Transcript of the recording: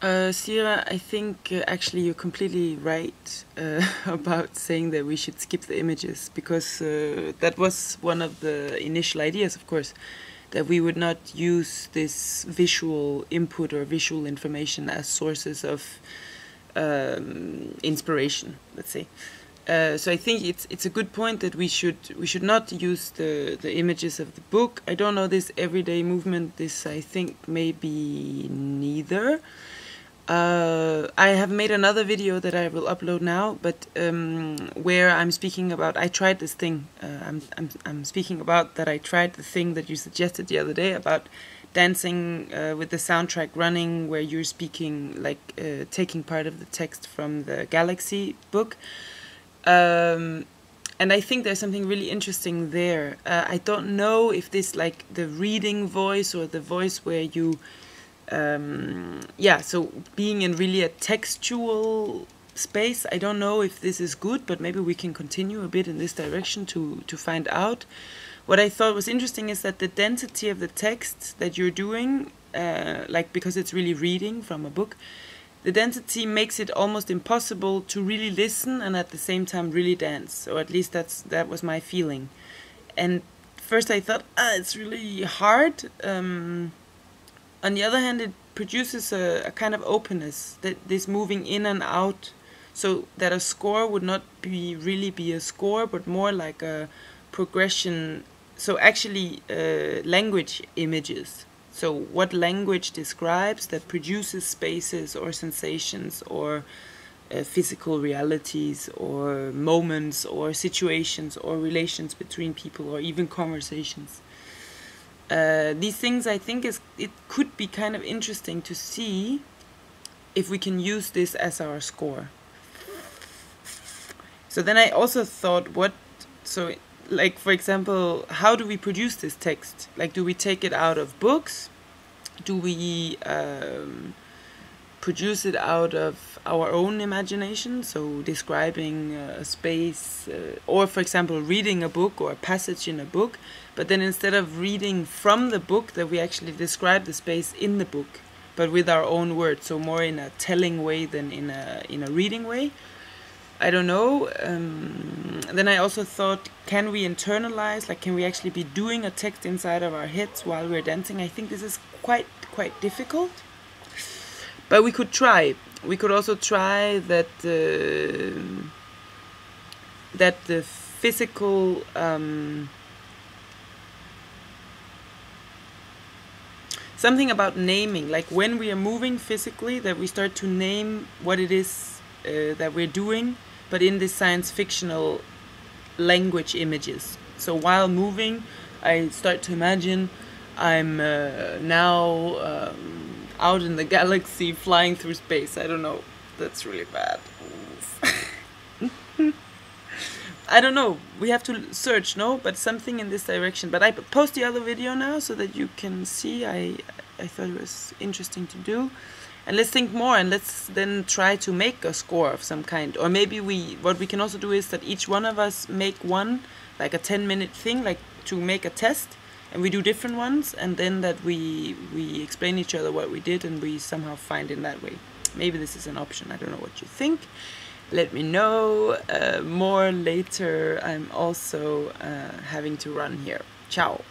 Sierra, I think actually you're completely right about saying that we should skip the images, because that was one of the initial ideas, of course, that we would not use this visual input or visual information as sources of inspiration, let's say. So I think it's a good point that we should not use the images of the book. I don't know this everyday movement. This I think maybe neither. I have made another video that I will upload now, but where I'm speaking about I tried this thing. I'm speaking about that I tried the thing that you suggested the other day about dancing with the soundtrack running, where you're speaking like taking part of the text from the Galaxy book. And I think there's something really interesting there. I don't know if this like the reading voice or the voice where you so being in really a textual space, I don't know if this is good, but maybe we can continue a bit in this direction to find out. What I thought was interesting is that the density of the text that you're doing, like because it's really reading from a book, the density makes it almost impossible to really listen and at the same time really dance, or at least that was my feeling. And first I thought, it's really hard. On the other hand, it produces a kind of openness, that this moving in and out, so that a score would not really be a score, but more like a progression. So actually language images. So what language describes that produces spaces or sensations or physical realities or moments or situations or relations between people or even conversations. These things, I think, it could be kind of interesting to see if we can use this as our score. So then I also thought, like, for example, how do we produce this text? Like, do we take it out of books? Do we produce it out of our own imagination, so describing a space, or for example reading a book or a passage in a book, but then instead of reading from the book, that we actually describe the space in the book, but with our own words, so more in a telling way than in a reading way. I don't know. Then I also thought, can we internalize, like can we actually be doing a text inside of our heads while we're dancing? I think this is quite difficult. But we could try. We could also try that the physical something about naming, like when we are moving physically, that we start to name what it is that we're doing, but in this science fictional language images. So while moving, I start to imagine I'm now out in the galaxy, flying through space. I don't know. That's really bad. I don't know. We have to search, no? But something in this direction. But I post the other video now so that you can see. I thought it was interesting to do. And let's think more, and let's then try to make a score of some kind. Or maybe what we can also do is that each one of us make one, like a 10-minute thing, like to make a test. And we do different ones, and then that we explain each other what we did, and we somehow find in that way. Maybe this is an option. I don't know what you think. Let me know more later. I'm also having to run here. Ciao.